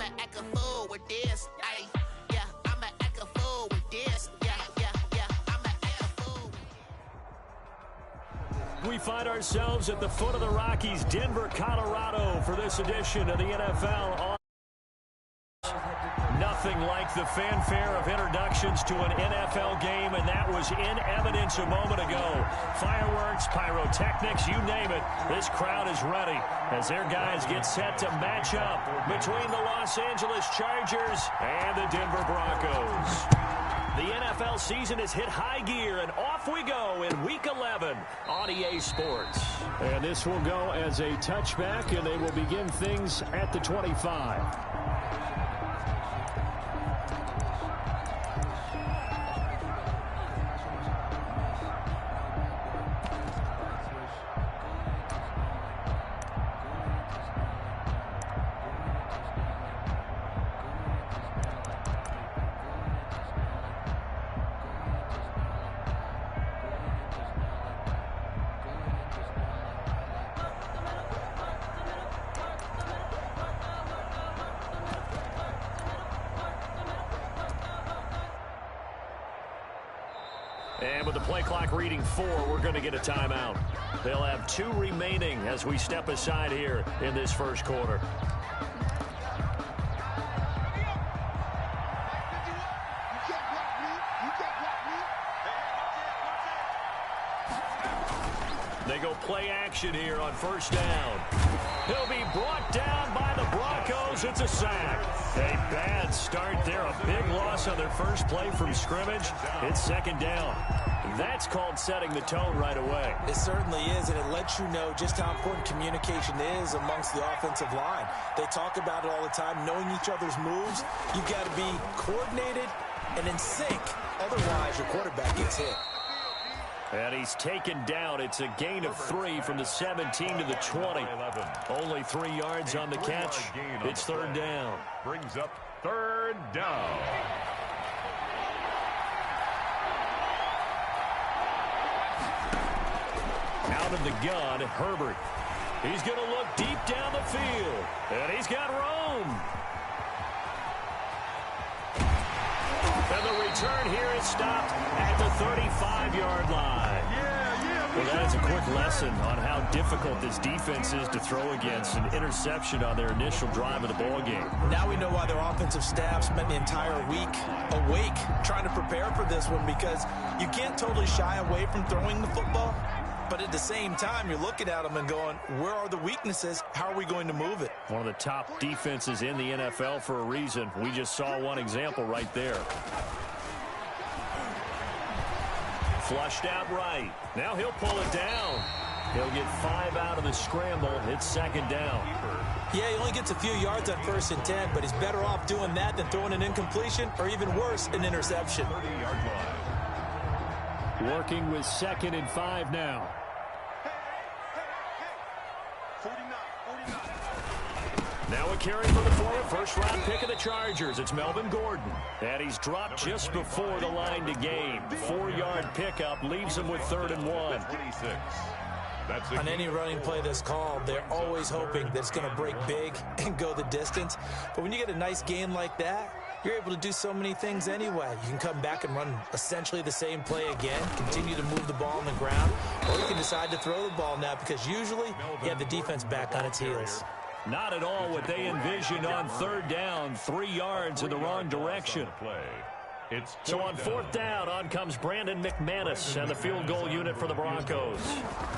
I'ma act a fool with this. Ay, yeah, I'ma act a fool with this. Yeah, I'ma act a fool. We find ourselves at the foot of the Rockies, Denver, Colorado, for this edition of the NFL. Nothing like the fanfare of introductions to an NFL game, and that was in evidence a moment ago. Fireworks, pyrotechnics, you name it. This crowd is ready as their guys get set to match up between the Los Angeles Chargers and the Denver Broncos. The NFL season has hit high gear, and off we go in Week 11 on EA Sports. And this will go as a touchback, and they will begin things at the 25. And with the play clock reading 4, we're going to get a timeout. They'll have 2 remaining as we step aside here in this first quarter. They go play action here on first down. He'll be brought down by the Broncos. It's a sack. A bad start there. A big loss on their first play from scrimmage. It's second down. That's called setting the tone right away. It certainly is, and it lets you know just how important communication is amongst the offensive line. They talk about it all the time, knowing each other's moves. You've got to be coordinated and in sync. Otherwise, your quarterback gets hit. And he's taken down. It's a gain of 3 from the 17 to the 20. Only 3 yards on the catch. It's third down. Brings up third down. Out of the gun, Herbert. He's going to look deep down the field. And he's got room. And the return here is stopped at the 35-yard line. Well, that is a quick lesson on how difficult this defense is to throw against. An interception on their initial drive of the ball game. Now we know why their offensive staff spent the entire week awake trying to prepare for this one, because you can't totally shy away from throwing the football. But at the same time, you're looking at them and going, where are the weaknesses? How are we going to move it? One of the top defenses in the NFL for a reason. We just saw one example right there. Flushed out right. Now he'll pull it down. He'll get 5 out of the scramble. It's second down. Yeah, he only gets a few yards on 1st and 10, but he's better off doing that than throwing an incompletion, or even worse, an interception. 30-yard line. Working with 2nd and 5 now. 49. Now a carry for the former first-round pick of the Chargers. It's Melvin Gordon. And he's dropped just before the line to gain. 4-yard pickup leaves him with 3rd and 1. 26. On any running play that's called, they're always hoping that it's going to break big and go the distance. But when you get a nice gain like that, you're able to do so many things anyway. You can come back and run essentially the same play again, continue to move the ball on the ground, or you can decide to throw the ball now, because usually you have the defense back on its heels. Not at all what they envisioned on 3rd down. 3 yards in the wrong direction. So on 4th down, on comes Brandon McManus and the field goal unit for the Broncos.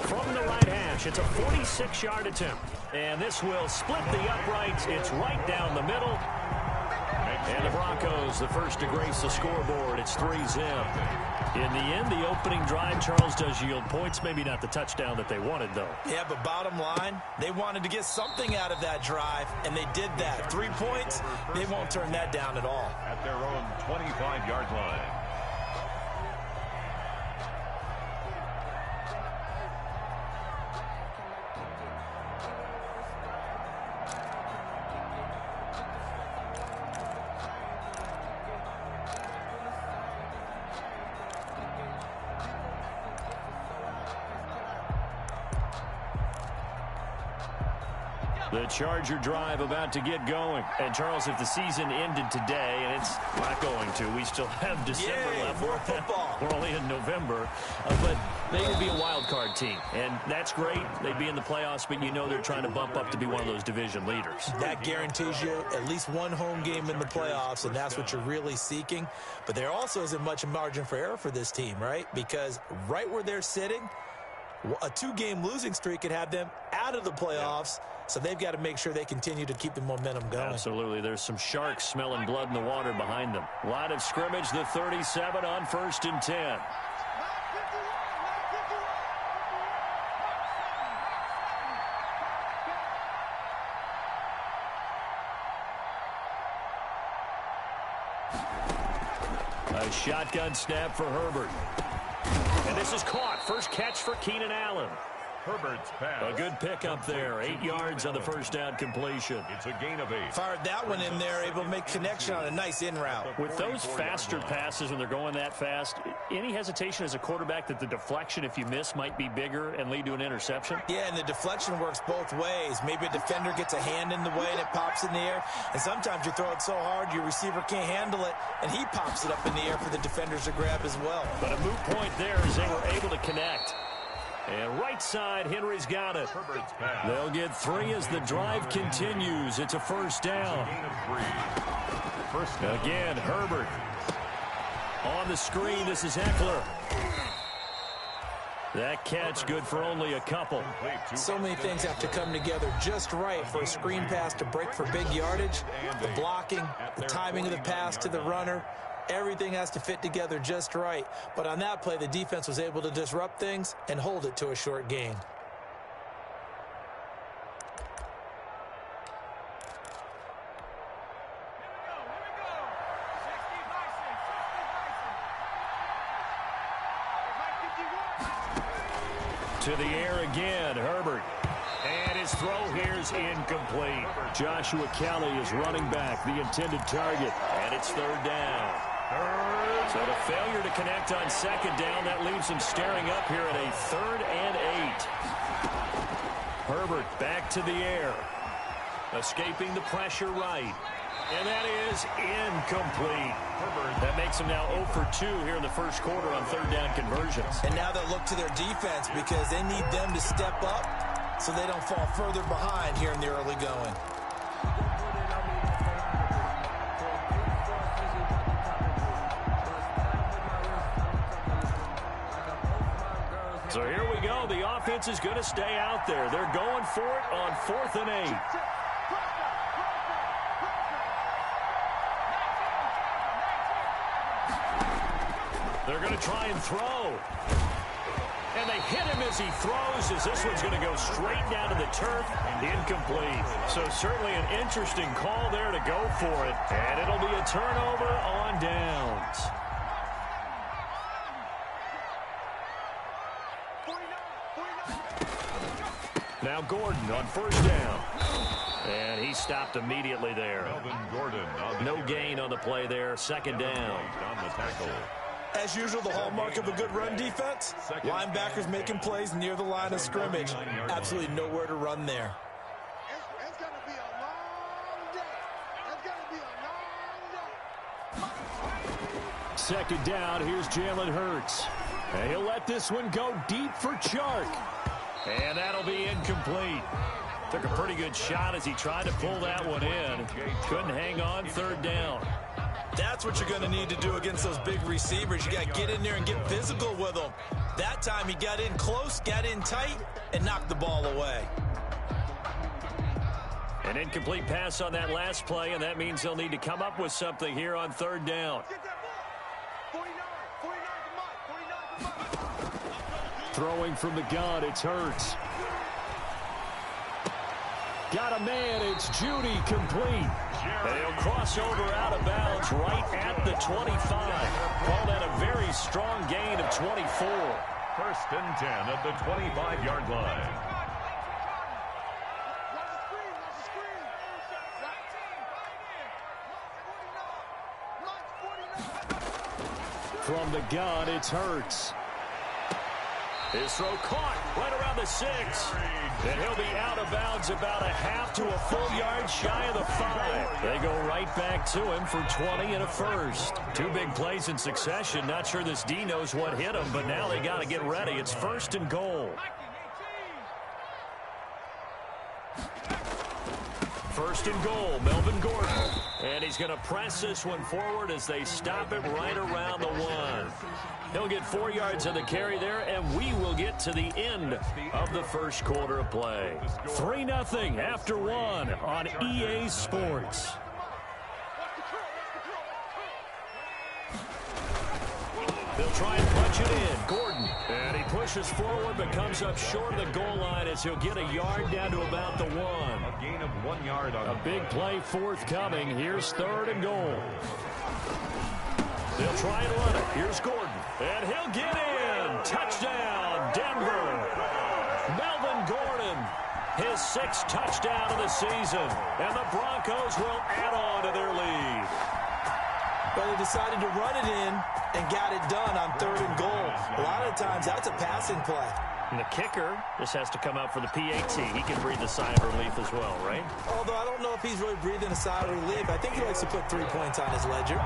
From the right hash, it's a 46-yard attempt. And this will split the uprights. It's right down the middle. And the Broncos, the first to grace the scoreboard. It's 3-zip. In the end, the opening drive, Charles, does yield points. Maybe not the touchdown that they wanted, though. Yeah, but bottom line, they wanted to get something out of that drive, and they did that. 3 points, they won't turn that down at all. At their own 25-yard line. The Charger drive about to get going. And, Charles, if the season ended today, and it's not going to, we still have December left. More football. We're only in November. But they would be a wild card team. And that's great. They'd be in the playoffs, but you know they're trying to bump up to be one of those division leaders. That guarantees you at least one home game in the playoffs, and that's what you're really seeking. But there also isn't much margin for error for this team, right? Because right where they're sitting, a 2-game losing streak could have them out of the playoffs. So they've got to make sure they continue to keep the momentum going. Absolutely. There's some sharks smelling blood in the water behind them. Line of scrimmage, the 37 on 1st and 10. A shotgun snap for Herbert. And this is caught. First catch for Keenan Allen. Herbert's pass. A good pickup there. 8 yards on the first down completion. It's a gain of 8. Fired that one in there, able to make connection on a nice in route. With those faster passes when they're going that fast, any hesitation as a quarterback that the deflection, if you miss, might be bigger and lead to an interception? Yeah, and the deflection works both ways. Maybe a defender gets a hand in the way and it pops in the air. And sometimes you throw it so hard your receiver can't handle it, and he pops it up in the air for the defenders to grab as well. But a moot point there as they were able to connect. And right side, Henry's got it. Herbert's pass. They'll get 3 as the drive continues. It's a first down. Gain of 3. First down. Again, Herbert. On the screen, this is Eckler. That catch good for only a couple. So many things have to come together just right for a screen pass to break for big yardage. The blocking, the timing of the pass to the runner. Everything has to fit together just right. But on that play, the defense was able to disrupt things and hold it to a short gain. To the air again, Herbert. And his throw here's incomplete. Joshua Kelly is running back, the intended target. And it's 3rd down. So the failure to connect on 2nd down, that leaves him staring up here at a 3rd and 8. Herbert back to the air. Escaping the pressure right. And that is incomplete. That makes him now 0 for 2 here in the first quarter on 3rd down conversions. And now they'll look to their defense because they need them to step up so they don't fall further behind here in the early going. So here we go. The offense is going to stay out there. They're going for it on 4th and 8. They're going to try and throw. And they hit him as he throws, as this one's going to go straight down to the turf. Incomplete. So certainly an interesting call there to go for it. And it'll be a turnover on downs. Now Gordon on 1st down. And he stopped immediately there. Melvin Gordon on the No gain on the play there. 2nd down. On the tackle. As usual, the hallmark of a good run defense, linebackers making plays near the line of scrimmage. Absolutely nowhere to run there. It's going to be a long day. It's going to be a long day. 2nd down, here's Jalen Hurts. And he'll let this one go deep for Chark. And that'll be incomplete. Took a pretty good shot as he tried to pull that one in. Couldn't hang on 3rd down. That's what you're going to need to do against those big receivers. You got to get in there and get physical with them. That time he got in close, got in tight, and knocked the ball away. An incomplete pass on that last play, and that means they'll need to come up with something here on 3rd down. 49, come on. Throwing from the gun, it's Hurts. Got a man, it's Judy, complete. And he'll cross over out of bounds right at the 25. Call that a very strong gain of 24. 1st and 10 at the 25-yard line. From the gun, it's Hurts. His throw caught right around the 6. And he'll be out of bounds about a half to a full yard shy of the 5. They go right back to him for 20 and a first. 2 big plays in succession. Not sure this D knows what hit him, but now they got to get ready. It's 1st and goal. 1st and goal, Melvin Gordon. And he's going to press this one forward as they stop it right around the 1. He'll get 4 yards of the carry there, and we will get to the end of the first quarter of play. 3-0 after 1 on EA Sports. They'll try and punch it in. Gordon. And he pushes forward but comes up short of the goal line as he'll get a yard down to about the 1. A gain of 1 yard on a big play forthcoming. Here's 3rd and goal. They'll try and run it. Here's Gordon. And he'll get in. Touchdown, Denver. Melvin Gordon. His 6th touchdown of the season. And the Broncos will add on to their lead. Well, they decided to run it in and got it done on 3rd and goal. A lot of times, that's a passing play. And the kicker just has to come out for the PAT. He can breathe a sigh of relief as well, right? Although I don't know if he's really breathing a sigh of relief. I think he likes to put 3 points on his ledger.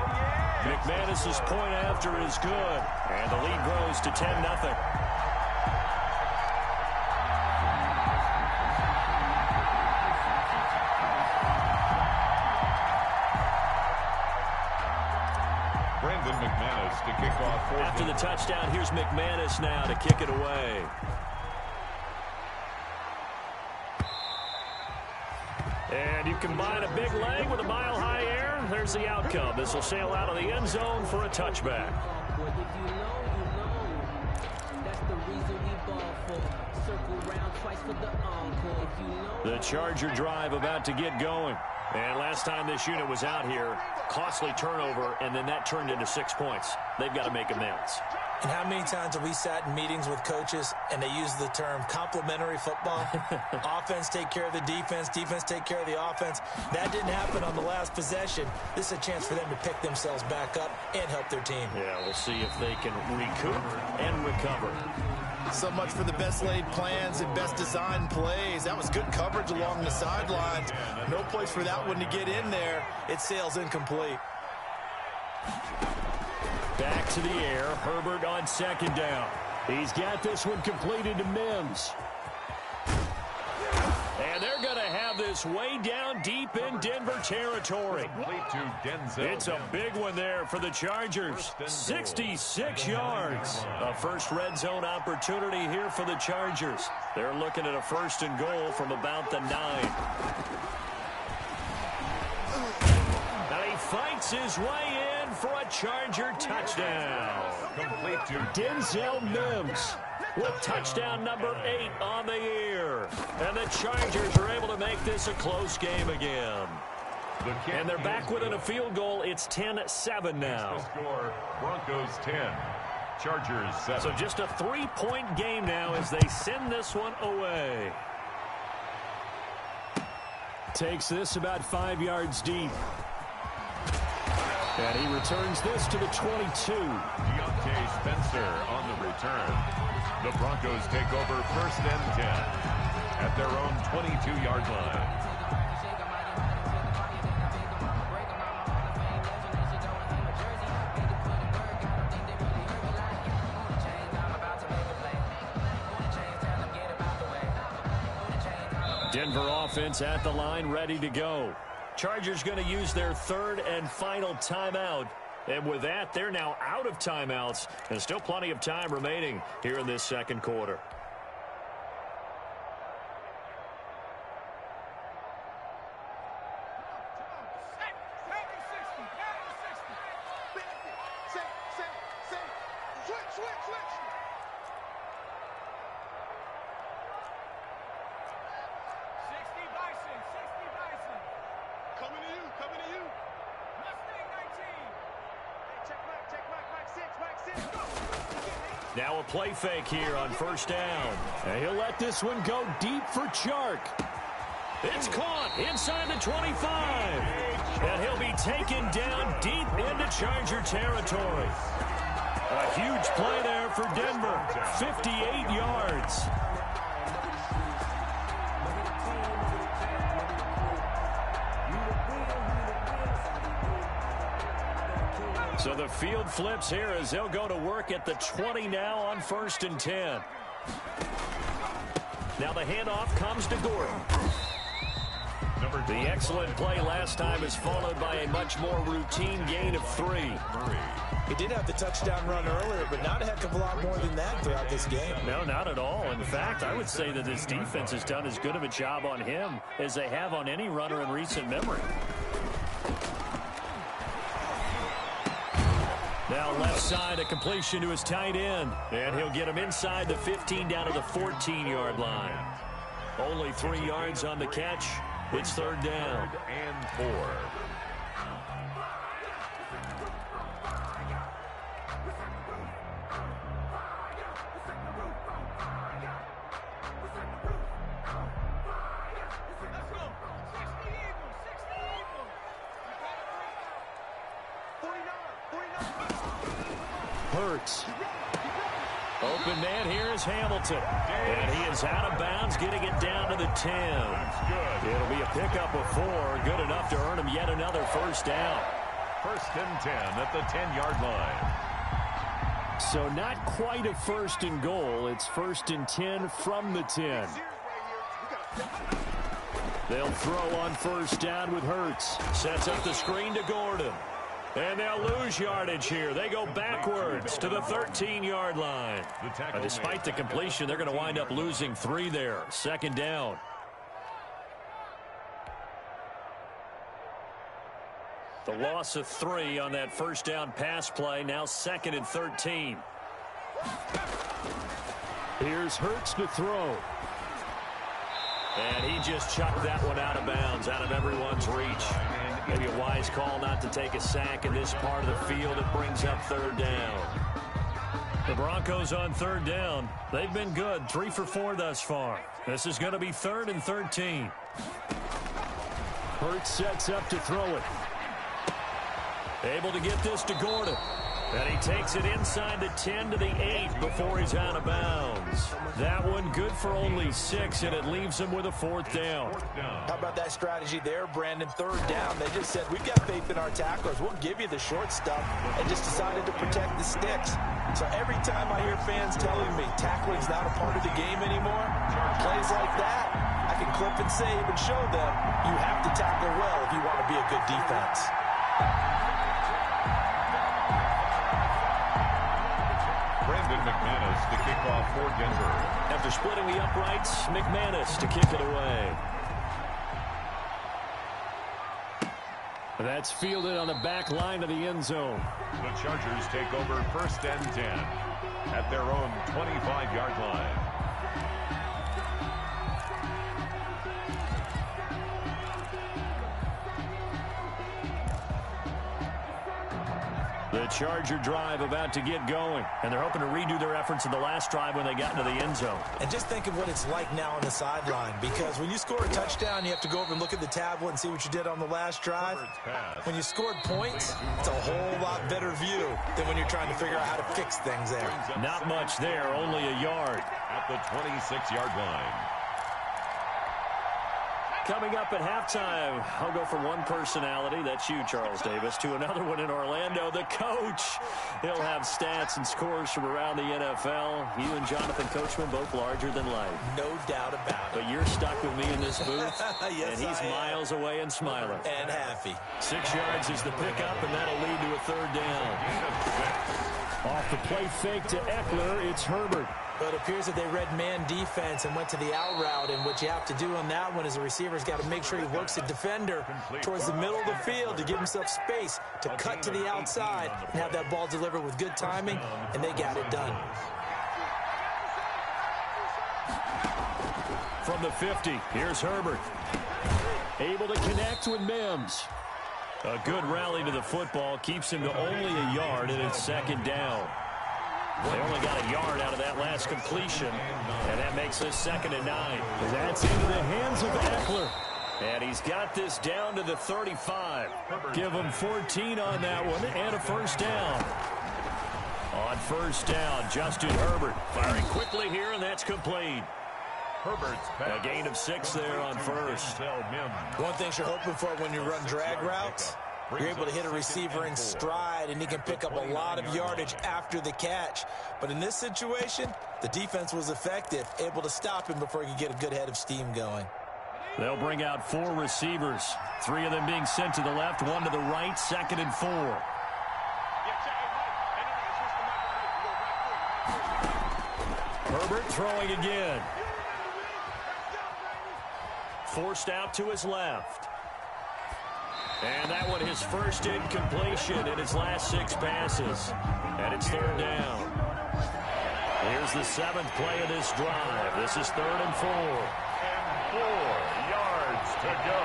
McManus's point after is good. And the lead grows to 10-0. Brandon McManus to kick off. After the touchdown, here's McManus now to kick it away. And you combine a big leg with a mile-high air, there's the outcome. This will sail out of the end zone for a touchback. The Charger drive about to get going. And last time this unit was out here, costly turnover, and then that turned into 6 points. They've got to make amends. And how many times have we sat in meetings with coaches and they use the term complementary football? Offense take care of the defense, defense take care of the offense. That didn't happen on the last possession. This is a chance for them to pick themselves back up and help their team. Yeah, we'll see if they can recoup and recover. So much for the best laid plans and best designed plays. That was good coverage along the sidelines. No place for that one to get in there. It sails incomplete. Back to the air. Herbert on 2nd down. He's got this one completed to Mims. And they're going to have this way down deep in Denver territory. It's a big one there for the Chargers. 66 yards. A first red zone opportunity here for the Chargers. They're looking at a 1st and goal from about the 9. Now he fights his way in for a Charger touchdown. Complete to Denzel Mims with touchdown number 8 on the year. And the Chargers are able to make this a close game again. And they're back within a field goal. It's 10-7 now. Score, Broncos 10, Chargers 7. So just a 3-point game now as they send this one away. Takes this about 5 yards deep. And he returns this to the 22. Deontay Spencer on the return. The Broncos take over 1st and 10 at their own 22-yard line. Denver offense at the line, ready to go. Chargers going to use their 3rd and final timeout. And with that, they're now out of timeouts. And still plenty of time remaining here in this 2nd quarter. Now a play fake here on 1st down. And he'll let this one go deep for Chark. It's caught inside the 25. And he'll be taken down deep into Charger territory. A huge play there for Denver. 58 yards. So the field flips here as they'll go to work at the 20 now on 1st and 10. Now the handoff comes to Gordon. The excellent play last time is followed by a much more routine gain of 3. He did have the touchdown run earlier, but not a heck of a lot more than that throughout this game. No, not at all. In fact, I would say that this defense has done as good of a job on him as they have on any runner in recent memory. Now left side, a completion to his tight end. And he'll get him inside the 15 down to the 14-yard line. Only 3 yards on the catch. It's 3rd down. 3rd and 4. Hurts. Open man here is Hamilton. And he is out of bounds, getting it down to the 10. It'll be a pickup of 4, good enough to earn him yet another 1st down. 1st and 10 at the 10-yard line. So not quite a 1st and goal. It's 1st and 10 from the 10. They'll throw on 1st down with Hurts. Sets up the screen to Gordon. And they'll lose yardage here. They go backwards to the 13-yard line. Despite the completion, they're going to wind up losing 3 there. 2nd down. The loss of 3 on that 1st down pass play. Now 2nd and 13. Here's Hurts to throw. And he just chucked that one out of bounds, out of everyone's reach. Maybe a wise call not to take a sack in this part of the field. It brings up 3rd down. The Broncos on 3rd down. They've been good, 3 for 4 thus far. This is going to be 3rd and 13. Hurts sets up to throw it. Able to get this to Gordon. And he takes it inside the 10 to the 8 before he's out of bounds. That one good for only 6, and it leaves him with a 4th down. How about that strategy there, Brandon? 3rd down. They just said, we've got faith in our tacklers. We'll give you the short stuff, and just decided to protect the sticks. So every time I hear fans telling me tackling's not a part of the game anymore, plays like that, I can clip and save and show them you have to tackle well if you want to be a good defense. Brandon McManus to kick off for Denver. After splitting the uprights, McManus to kick it away. That's fielded on the back line of the end zone. The Chargers take over 1st and 10 at their own 25-yard line. The Charger drive about to get going, and they're hoping to redo their efforts in the last drive when they got into the end zone. And just think of what it's like now on the sideline, because when you score a touchdown, you have to go over and look at the tablet and see what you did on the last drive. When you scored points, it's a whole lot better view than when you're trying to figure out how to fix things there. Not much there, only a yard. At the 26-yard line. Coming up at halftime, I'll go from one personality, that's you, Charles Davis, to another one in Orlando, the coach. He'll have stats and scores from around the NFL. You and Jonathan Coachman, both larger than life. No doubt about it. But you're stuck with me in this booth, yes, and he's miles away and smiling. And happy. 6 yards is the pickup, and that'll lead to a 3rd down. Off the play fake to Eckler, it's Herbert. But it appears that they read man defense and went to the out route, and what you have to do on that one is the receiver's got to make sure he works the defender towards the middle of the field to give himself space to cut to the outside and have that ball delivered with good timing, and they got it done. From the 50, here's Herbert. Able to connect with Mims. A good rally to the football keeps him to only a yard, and it's 2nd down. They only got a yard out of that last completion, and that makes this 2nd and 9. That's into the hands of Eckler. And he's got this down to the 35. Give him 14 on that one, and a 1st down. On 1st down, Justin Herbert firing quickly here, and that's complete. Herbert's pass. A gain of 6 there on 1st. One thing you're hoping for when you run drag routes You're able to hit a receiver in stride, and he can pick up a lot of yardage after the catch. But in this situation, the defense was effective, able to stop him before he could get a good head of steam going. They'll bring out 4 receivers, 3 of them being sent to the left, 1 to the right, 2nd and 4. Herbert throwing again. Forced out to his left. And that one his first incompletion in his last 6 passes. And it's 3rd down. Here's the 7th play of this drive. This is 3rd and 4. And 4 yards to go.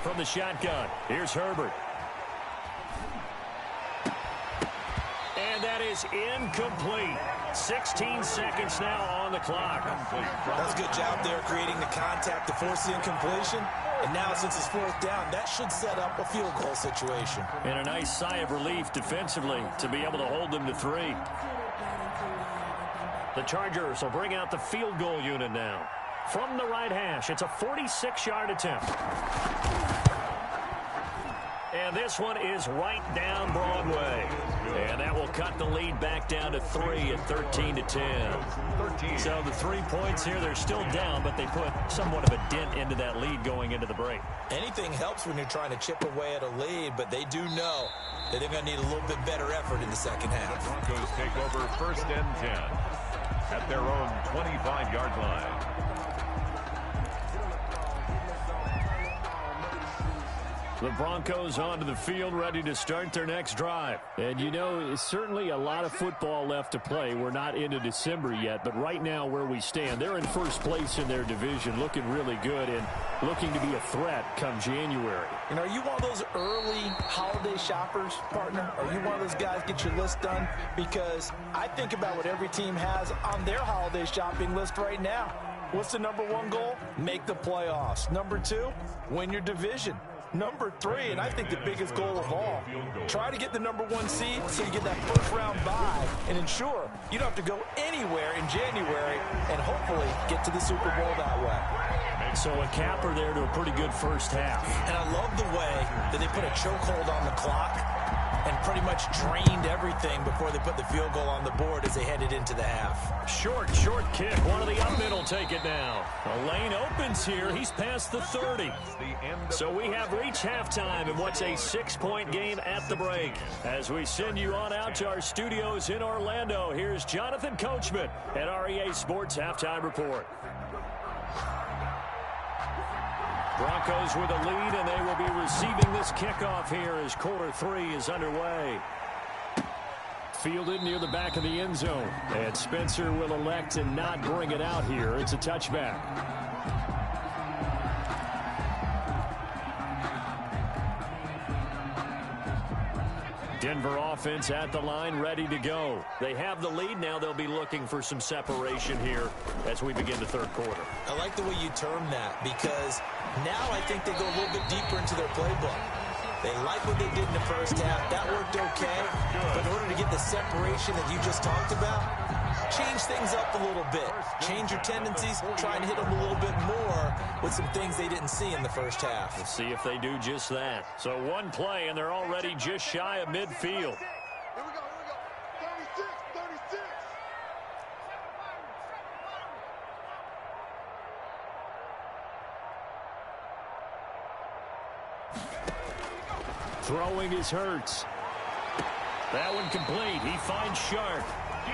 From the shotgun, here's Herbert. And that is incomplete. 16 seconds now on the clock. That's a good job there creating the contact to force the incompletion. And now since it's 4th down, that should set up a field goal situation. And a nice sigh of relief defensively to be able to hold them to 3. The Chargers will bring out the field goal unit now. From the right hash, it's a 46-yard attempt. And this one is right down Broadway. And that will cut the lead back down to 3 at 13-10. So the 3 points here, they're still down, but they put somewhat of a dent into that lead going into the break. Anything helps when you're trying to chip away at a lead, but they do know that they're going to need a little bit better effort in the second half. The Broncos take over 1st and 10 at their own 25-yard line. The Broncos onto the field, ready to start their next drive. And, you know, it's certainly a lot of football left to play. We're not into December yet, but right now where we stand, they're in first place in their division, looking really good and looking to be a threat come January. And are you one of those early holiday shoppers, partner? Are you one of those guys get your list done? Because I think about what every team has on their holiday shopping list right now. What's the number 1 goal? Make the playoffs. Number 2, win your division. Number 3, and I think the biggest goal of all, try to get the number 1 seed so you get that first-round bye and ensure you don't have to go anywhere in January and hopefully get to the Super Bowl that way. So a capper there to a pretty good first half. And I love the way that they put a chokehold on the clock and pretty much drained everything before they put the field goal on the board as they headed into the half. Short kick. One of the up mid will take it now. The lane opens here. He's past the 30. So we have reached halftime in what's a 6-point game at the break. As we send you on out to our studios in Orlando, here's Jonathan Coachman at REA Sports Halftime Report. Broncos with a lead, and they will be receiving this kickoff here as quarter 3 is underway. Fielded near the back of the end zone. And Spencer will elect to not bring it out here. It's a touchback. Denver offense at the line, ready to go. They have the lead now. They'll be looking for some separation here as we begin the 3rd quarter. I like the way you term that because now I think they go a little bit deeper into their playbook. They like what they did in the first half. That worked okay. But in order to get the separation that you just talked about, change things up a little bit. Change your tendencies. Try and hit them a little bit more with some things they didn't see in the first half. Let's see if they do just that. So 1 play, and they're already just shy of midfield. Here we go. 36. Throwing is Hurts. That one complete. He finds Sharp.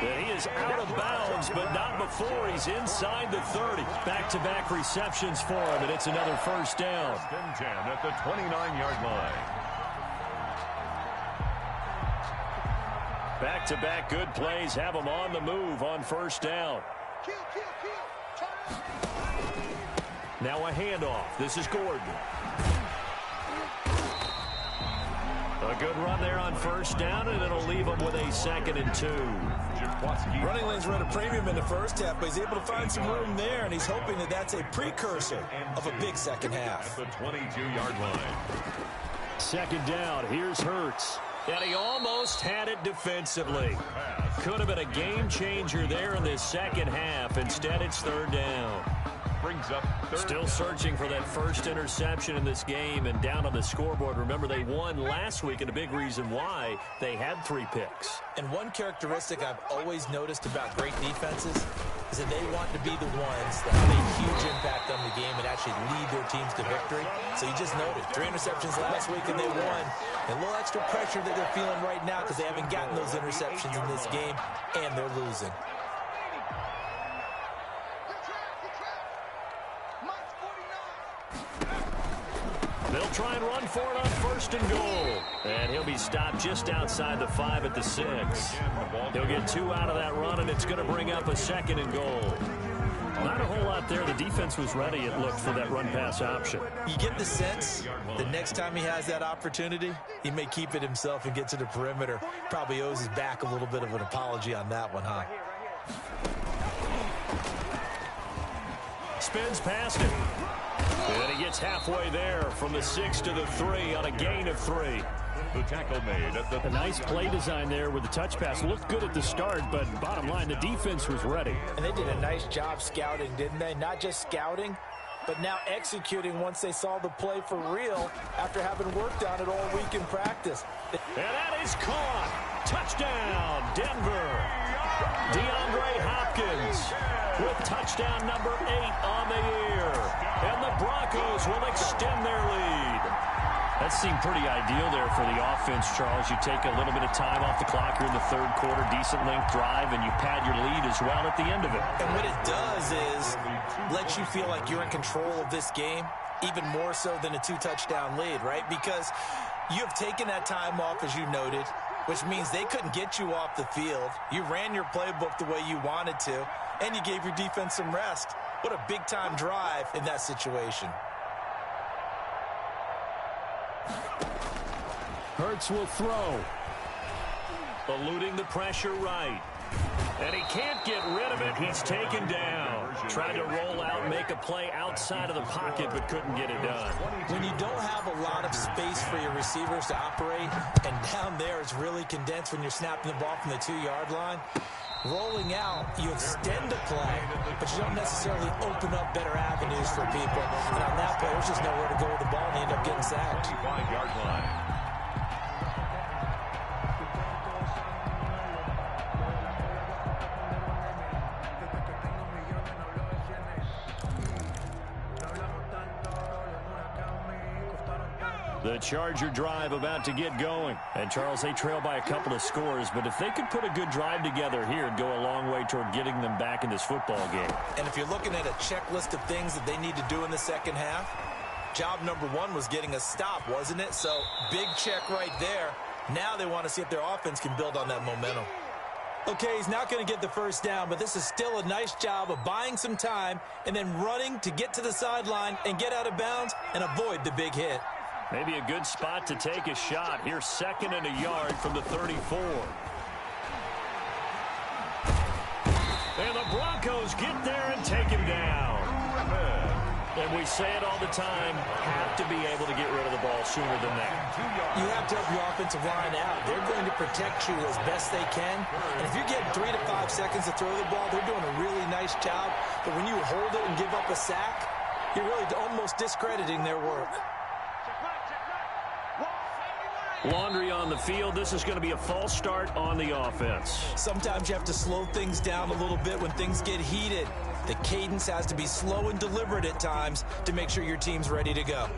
And he is out of bounds, but not before he's inside the 30. Back-to-back receptions for him, and it's another first down. 1st and 10 at the 29-yard line. Back-to-back good plays have him on the move on first down. Kill. Now a handoff. This is Gordon. A good run there on first down, and it'll leave them with a 2nd and 2. Running lanes were at a premium in the first half, but he's able to find some room there, and he's hoping that that's a precursor of a big second half. The 22-yard line. 2nd down. Here's Hurts. And he almost had it defensively. Could have been a game changer there in this second half. Instead, it's 3rd down. Brings up Still searching for that first interception in this game and down on the scoreboard. Remember, they won last week, and a big reason why they had 3 picks. And one characteristic I've always noticed about great defenses is that they want to be the ones that have a huge impact on the game and actually lead their teams to victory. So you just noted 3 interceptions last week and they won. And a little extra pressure that they're feeling right now because they haven't gotten those interceptions in this game and they're losing. They'll try and run for it on 1st and goal. And he'll be stopped just outside the 5 at the 6. He'll get 2 out of that run, and it's going to bring up a 2nd and goal. Not a whole lot there. The defense was ready, it looked, for that run-pass option. You get the sense the next time he has that opportunity, he may keep it himself and get to the perimeter. Probably owes his back a little bit of an apology on that one, huh? Spins past it. And he gets halfway there from the 6 to the 3 on a gain of 3. The tackle made at the... A nice play design there with the touch pass. Looked good at the start, but bottom line, the defense was ready. And they did a nice job scouting, didn't they? Not just scouting, but now executing once they saw the play for real after having worked on it all week in practice. And that is caught. Touchdown, Denver. DeAndre Hopkins with touchdown number 8 on the year. And the Broncos will extend their lead. That seemed pretty ideal there for the offense, Charles. You take a little bit of time off the clock here in the 3rd quarter, decent length drive, and you pad your lead as well at the end of it. And what it does is let you feel like you're in control of this game, even more so than a 2-touchdown lead, right? Because you have taken that time off, as you noted, which means they couldn't get you off the field. You ran your playbook the way you wanted to, and you gave your defense some rest. What a big-time drive in that situation. Hurts will throw. Eluding the pressure right. And he can't get rid of it. He's taken down. Tried to roll out, make a play outside of the pocket, but couldn't get it done. When you don't have a lot of space for your receivers to operate, and down there it's really condensed when you're snapping the ball from the 2-yard line, rolling out, you extend the play, but you don't necessarily open up better avenues for people. And on that play, there's just nowhere to go with the ball, and they end up getting sacked. 5-yard line. The Charger drive about to get going. And, Charles, they trail by a couple of scores, but if they could put a good drive together here, it'd go a long way toward getting them back in this football game. And if you're looking at a checklist of things that they need to do in the second half, job number 1 was getting a stop, wasn't it? So, big check right there. Now they want to see if their offense can build on that momentum. Okay, he's not going to get the first down, but this is still a nice job of buying some time and then running to get to the sideline and get out of bounds and avoid the big hit. Maybe a good spot to take a shot. Here's 2nd and a yard from the 34. And the Broncos get there and take him down. And we say it all the time, have to be able to get rid of the ball sooner than that. You have to help your offensive line out. They're going to protect you as best they can. And if you're getting 3 to 5 seconds to throw the ball, they're doing a really nice job. But when you hold it and give up a sack, you're really almost discrediting their work. Laundry on the field. This is going to be a false start on the offense. Sometimes you have to slow things down a little bit when things get heated. The cadence has to be slow and deliberate at times to make sure your team's ready to go.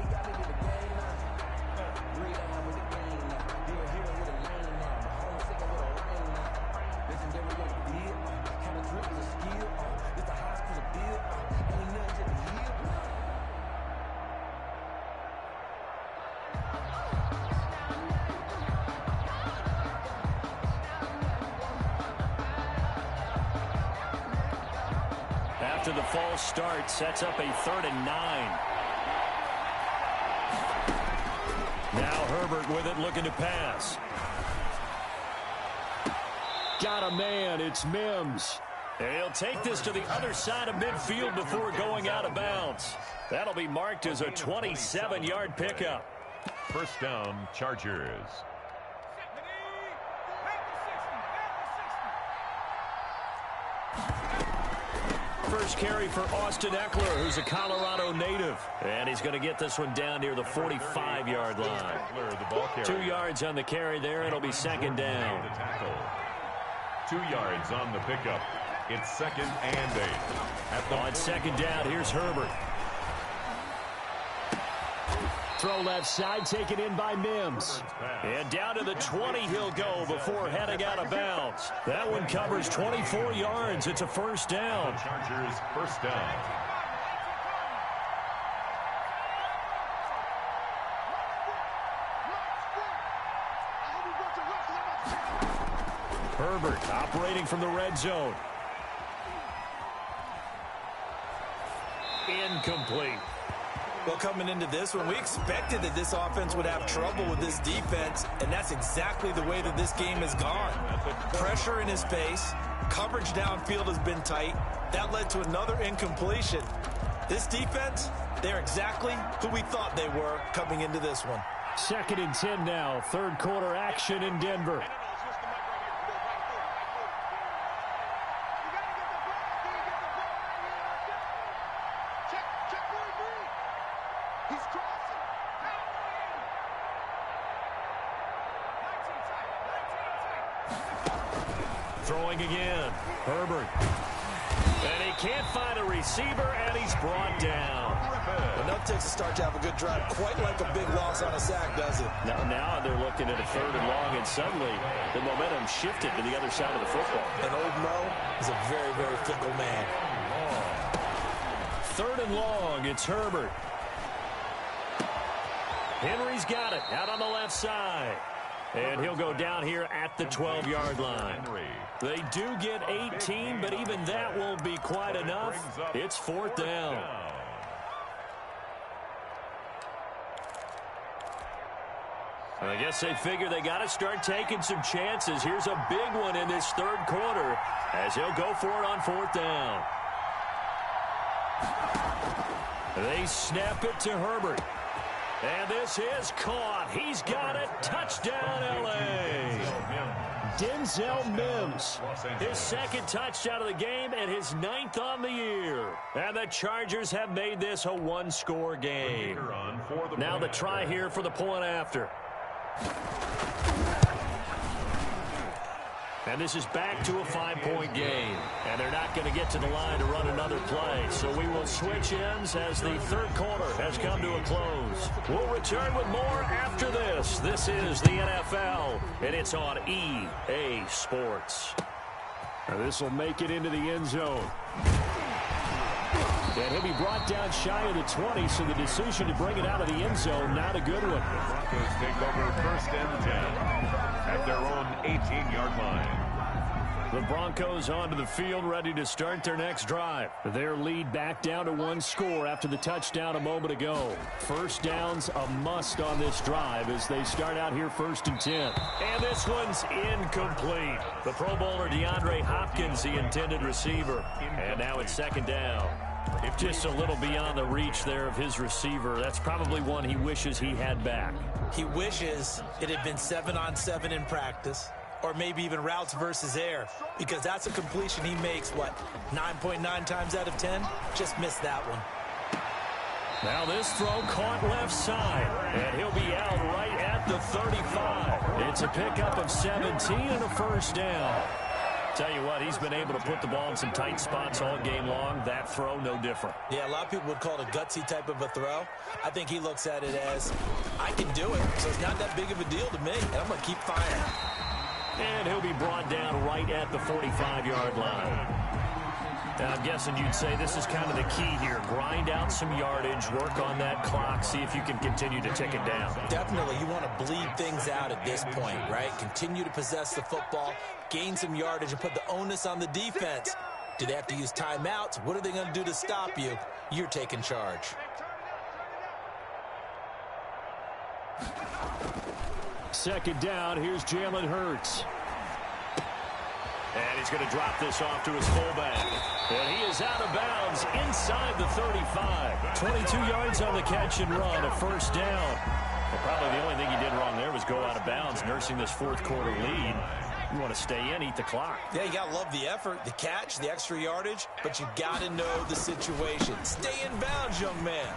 After the false start, sets up a 3rd and 9. Now Herbert with it, looking to pass. Got a man. It's Mims. And he'll take this to the other side of midfield before going out of bounds. That'll be marked as a 27-yard pickup. First down, Chargers. First carry for Austin Eckler, who's a Colorado native. And he's going to get this one down near the 45-yard line. 2 yards on the carry there. It'll be second down. 2 yards on the pickup. It's second and 8. On second down, here's Herbert. Throw left side, taken in by Mims. And down to the 20 he'll go before heading out of bounds. That one covers 24 yards. It's a first down. Chargers first down. Herbert operating from the red zone. Incomplete. Well, coming into this one, we expected that this offense would have trouble with this defense, and that's exactly the way that this game has gone. Pressure in his face, coverage downfield has been tight. That led to another incompletion. This defense, they're exactly who we thought they were coming into this one. Second and 10 now, third quarter action in Denver. Throwing again, Herbert. And he can't find a receiver, and he's brought down. Enough takes a start to have a good drive, quite like a big loss on a sack, does it? Now they're looking at a third and long, and suddenly the momentum shifted to the other side of the football. And old Mo is a very, very fickle man. Third and long, it's Herbert. Henry's got it, out on the left side. And he'll go down here at the 12-yard line. They do get 18, but even that won't be quite enough. It's fourth down. I guess they figure they got to start taking some chances. Here's a big one in this third quarter as he'll go for it on fourth down. They snap it to Herbert. And this is caught. He's got it. Touchdown, L.A. Denzel Mims. His second touchdown of the game and his 9th on the year. And the Chargers have made this a one-score game. Now the try here for the point after. And this is back to a 5-point game. And they're not going to get to the line to run another play. So we will switch ends as the third quarter has come to a close. We'll return with more after this. This is the NFL, and it's on EA Sports. Now this will make it into the end zone. And he'll be brought down shy of the 20, so the decision to bring it out of the end zone, not a good one. The Broncos take over first and 10 at their own 18-yard line. The Broncos onto the field, ready to start their next drive. Their lead back down to 1 score after the touchdown a moment ago. First down's a must on this drive as they start out here first and 10. And this one's incomplete. The Pro Bowler DeAndre Hopkins, the intended receiver. And now it's second down. Just a little beyond the reach there of his receiver. That's probably one he wishes he had back. He wishes it had been 7-on-7 in practice, or maybe even routes versus air, because that's a completion he makes, 9.9 times out of 10? Just missed that one. Now this throw caught left side, and he'll be out right at the 35. It's a pickup of 17 and a first down. Tell you what, he's been able to put the ball in some tight spots all game long. That throw, no different. Yeah, a lot of people would call it a gutsy type of a throw. I think he looks at it as, I can do it, so it's not that big of a deal to me, and I'm going to keep firing. And he'll be brought down right at the 45-yard line. Now, I'm guessing you'd say this is kind of the key here. Grind out some yardage, work on that clock, see if you can continue to tick it down. Definitely. You want to bleed things out at this point, right? Continue to possess the football, gain some yardage, and put the onus on the defense. Do they have to use timeouts? What are they going to do to stop you? You're taking charge. Second down, here's Jalen Hurts. And he's going to drop this off to his fullback. And he is out of bounds inside the 35. 22 yards on the catch and run, a first down. Well, probably the only thing he did wrong there was go out of bounds, nursing this fourth quarter lead. You want to stay in, eat the clock. Yeah, you got to love the effort, the catch, the extra yardage, but you got to know the situation. Stay in bounds, young man.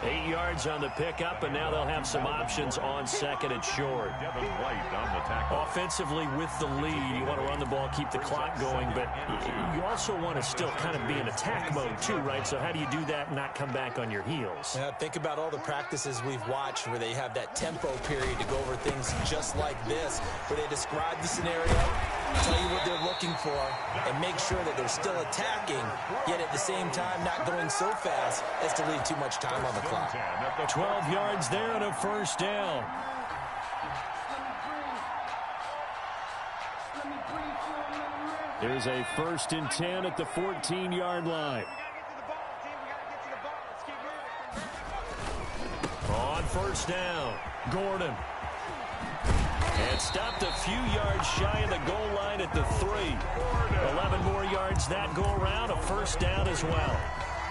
8 yards on the pickup, and now they'll have some options on second and short. Devin White on the tackle. Offensively with the lead, you want to run the ball, keep the clock going, but you also want to still kind of be in attack mode too, right? So how do you do that and not come back on your heels? Yeah, think about all the practices we've watched where they have that tempo period to go over things just like this, where they describe the scenario, tell you what they're looking for, and make sure that they're still attacking, yet at the same time not going so fast as to leave too much time on the clock. 12 yards there and a first down. There's a 1st and 10 at the 14-yard line. On first down, Gordon. And stopped a few yards shy of the goal line at the 3. 11 more yards that go around, a first down as well.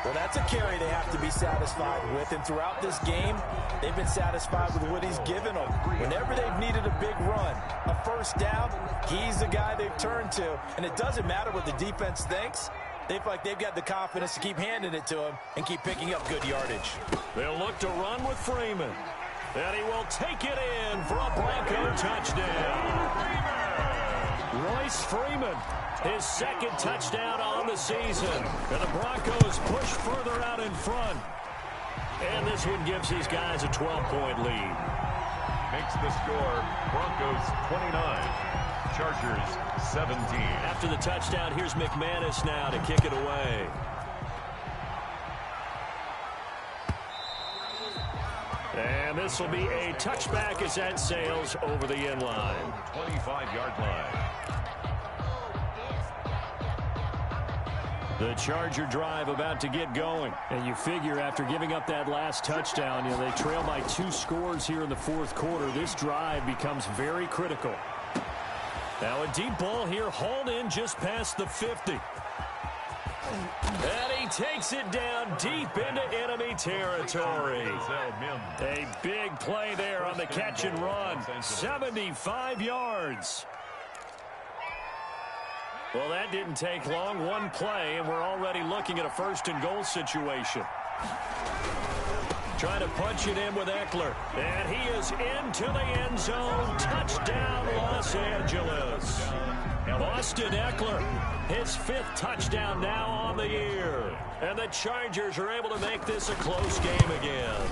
Well, that's a carry they have to be satisfied with, and throughout this game, they've been satisfied with what he's given them. Whenever they've needed a big run, a first down, he's the guy they've turned to, and it doesn't matter what the defense thinks. They feel like they've got the confidence to keep handing it to him and keep picking up good yardage. They'll look to run with Freeman, and he will take it in for a Bronco touchdown. Royce Freeman, his second touchdown on the season. And the Broncos push further out in front. And this one gives these guys a 12-point lead. Makes the score Broncos 29, Chargers 17. After the touchdown, here's McManus now to kick it away. And this will be a touchback as that sails over the end line. 25-yard line. The Charger drive about to get going. And you figure after giving up that last touchdown, they trail by 2 scores here in the fourth quarter. This drive becomes very critical. Now a deep ball here, hauled in just past the 50. And he takes it down deep into enemy territory. A big play there on the catch and run. 75 yards. Well, that didn't take long. One play, and we're already looking at a 1st and goal situation. Trying to punch it in with Eckler. And he is into the end zone. Touchdown, Los Angeles. Austin Eckler, his 5th touchdown now on the year. And the Chargers are able to make this a close game again.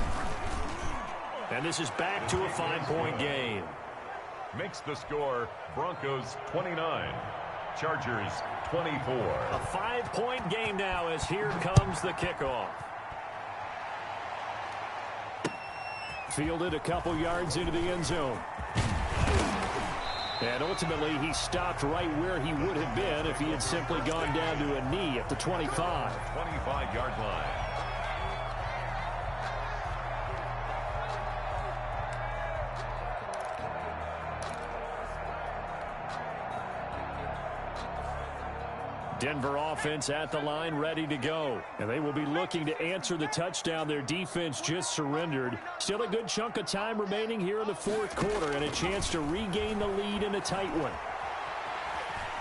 And this is back to a 5-point game. Makes the score Broncos 29, Chargers 24. A 5-point game now as here comes the kickoff. Fielded a couple yards into the end zone. And ultimately, he stopped right where he would have been if he had simply gone down to a knee at the 25. 25-yard line. Denver offense at the line, ready to go. And they will be looking to answer the touchdown their defense just surrendered. Still a good chunk of time remaining here in the fourth quarter and a chance to regain the lead in a tight one.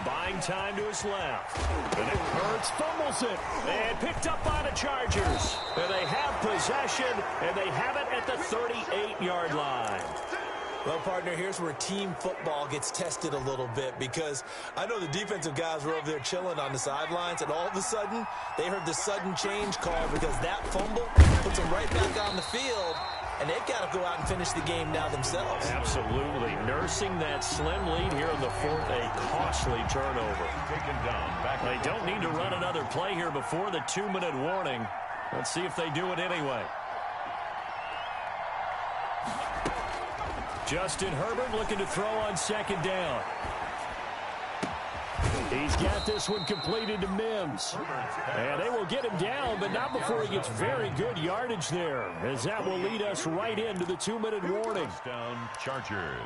Buying time to his left. And it Hurts, fumbles it. And picked up by the Chargers. And they have possession, and they have it at the 38-yard line. Well, partner, here's where team football gets tested a little bit, because I know the defensive guys were over there chilling on the sidelines, and all of a sudden, they heard the sudden change call because that fumble puts them right back on the field, and they've got to go out and finish the game now themselves. Absolutely. Nursing that slim lead here in the fourth, a costly turnover. Taken down. Back. They don't need to run another play here before the 2-minute warning. Let's see if they do it anyway. Justin Herbert looking to throw on second down. He's got this one completed to Mims. And they will get him down, but not before he gets very good yardage there, as that will lead us right into the 2-minute warning. Touchdown, Chargers.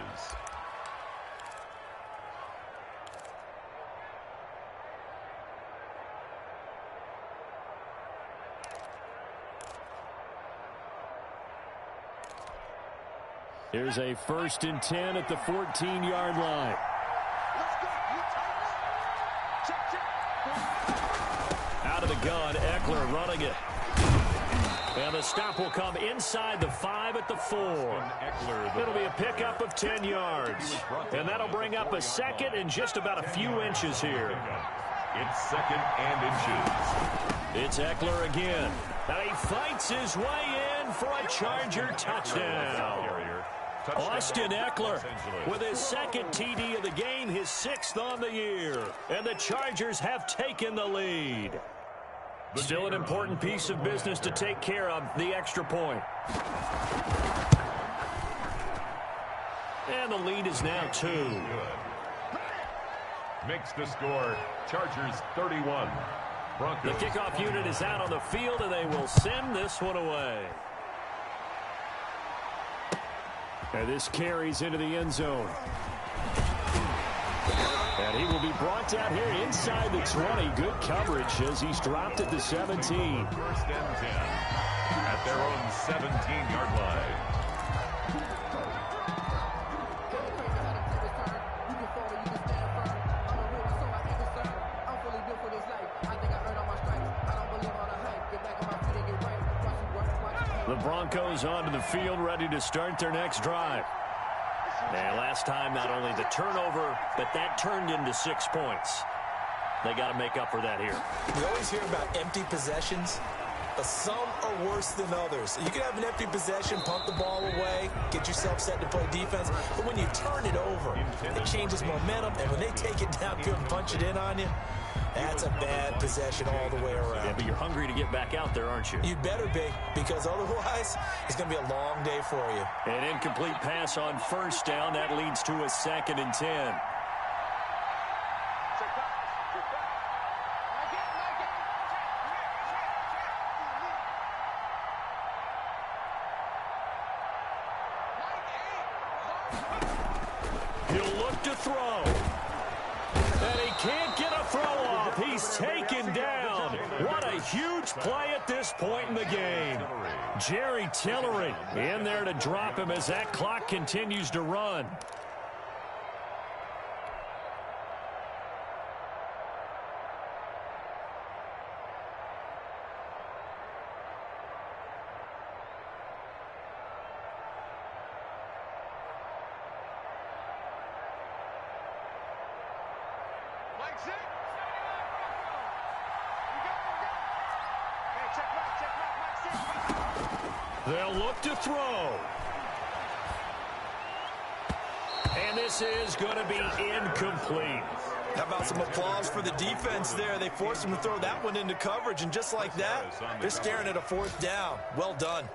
Here's a 1st and 10 at the 14-yard line. Out of the gun, Eckler running it. And the stop will come inside the 5 at the 4. It'll be a pickup of 10 yards. And that'll bring up a 2nd and just about a few inches here. It's 2nd and inches. It's Eckler again. And he fights his way in for a Charger touchdown. Austin Eckler with his 2nd TD of the game, his 6th on the year. And the Chargers have taken the lead. Still an important piece of business to take care of, the extra point. And the lead is now 2. Makes the score, Chargers 31. Broncos. The kickoff unit is out on the field, and they will send this one away. And this carries into the end zone. And he will be brought down here inside the 20. Good coverage as he's dropped at the 17. 1st and 10 at their own 17-yard line. The Broncos onto the field, ready to start their next drive. And last time, not only the turnover, but that turned into 6 points. They got to make up for that here. We always hear about empty possessions, but some are worse than others. You can have an empty possession, punt the ball away, get yourself set to play defense, but when you turn it over, it changes momentum, and when they take it downfield and punch it in on you, that's a bad possession all the way around. Yeah, but you're hungry to get back out there, aren't you? You'd better be, because otherwise, it's going to be a long day for you. An incomplete pass on 1st down. That leads to a 2nd and 10. He'll look to throw. And he can't get a throw off. He's taken down. What a huge play at this point in the game. Jerry Tillery in there to drop him as that clock continues to run. They'll look to throw. And this is going to be incomplete. How about some applause for the defense there? They forced him to throw that one into coverage, and just like that, they're staring at a 4th down. Well done.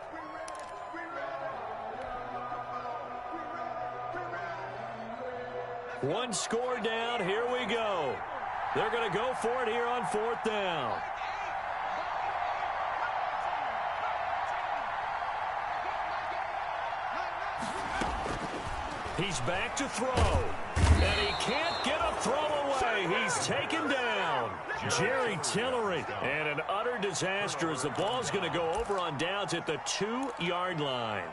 One score down. Here we go. They're going to go for it here on 4th down. He's back to throw. And he can't get a throw away. He's taken down. Jerry Tillery. And an utter disaster as the ball's going to go over on downs at the 2-yard line.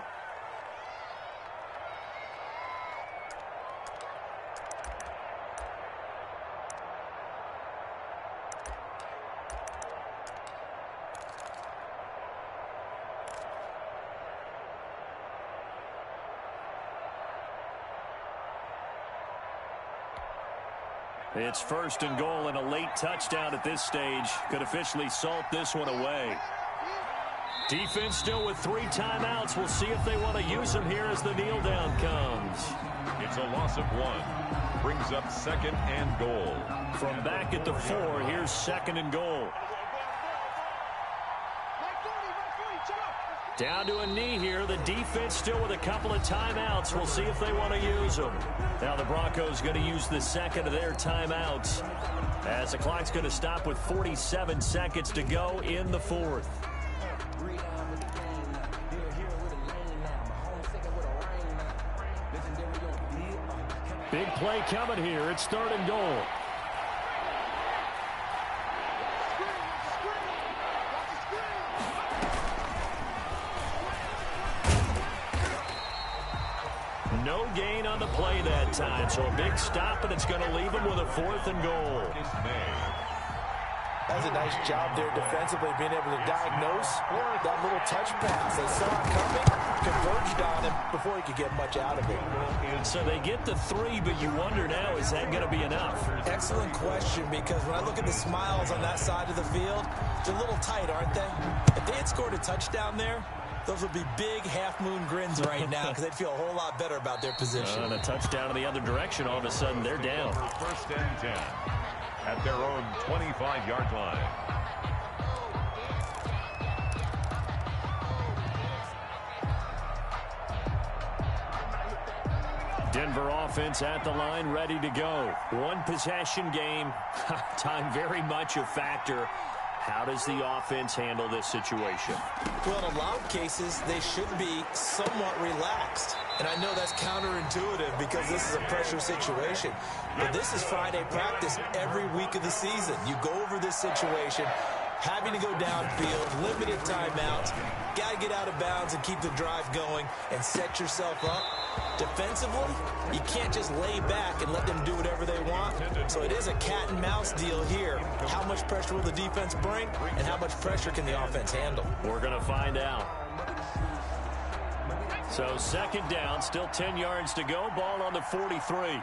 It's 1st and goal, and a late touchdown at this stage could officially salt this one away. Defense still with 3 timeouts. We'll see if they want to use them here as the kneel down comes. It's a loss of 1. Brings up 2nd and goal. From back at the 4, here's 2nd and goal. Down to a knee here. The defense still with a couple of timeouts. We'll see if they want to use them. Now the Broncos going to use the second of their timeouts, as the clock's going to stop with 47 seconds to go in the fourth. Big play coming here. It's 3rd and goal. No gain on the play that time, so a big stop, and it's going to leave them with a 4th and goal. That's a nice job there defensively, being able to diagnose that little touch pass. They saw it coming, converged on him before he could get much out of it. So they get the 3, but you wonder now, is that going to be enough? Excellent question, because when I look at the smiles on that side of the field, they're a little tight, aren't they? If they had scored a touchdown there, those would be big half-moon grins right now, because they'd feel a whole lot better about their position. And a touchdown in the other direction, all of a sudden they're down. 1st and 10 at their own 25-yard line. Denver offense at the line, ready to go. One possession game. Time very much a factor. How does the offense handle this situation? Well, in a lot of cases, they should be somewhat relaxed. And I know that's counterintuitive because this is a pressure situation. But this is Friday practice every week of the season. You go over this situation, having to go downfield, limited timeouts, got to get out of bounds and keep the drive going and set yourself up. Defensively, you can't just lay back and let them do whatever they want. So it is a cat and mouse deal here. How much pressure will the defense bring, and how much pressure can the offense handle? We're going to find out. So 2nd down, still 10 yards to go. Ball on the 43.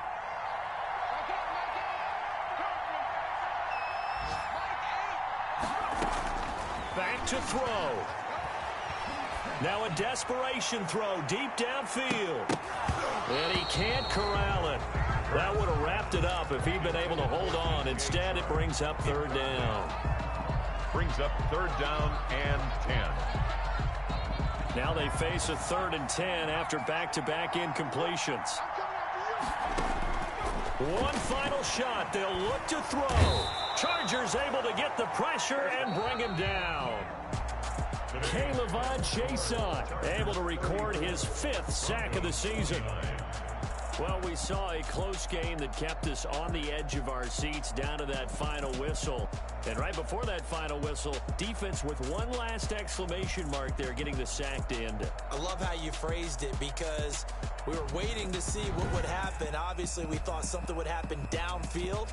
Back to throw. Now a desperation throw deep downfield. And he can't corral it. That would have wrapped it up if he'd been able to hold on. Instead, it brings up 3rd down. Brings up 3rd down and 10. Now they face a 3rd and 10 after back-to-back incompletions. One final shot. They'll look to throw. Chargers able to get the pressure and bring him down. K'Lavon Chaisson able to record his 5th sack of the season. Well, we saw a close game that kept us on the edge of our seats down to that final whistle. And right before that final whistle, defense with one last exclamation mark there, getting the sack to end it. I love how you phrased it, because we were waiting to see what would happen. Obviously, we thought something would happen downfield.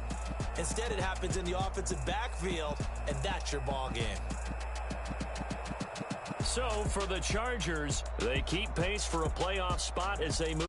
Instead, it happens in the offensive backfield, and that's your ball game. So, for the Chargers, they keep pace for a playoff spot as they move.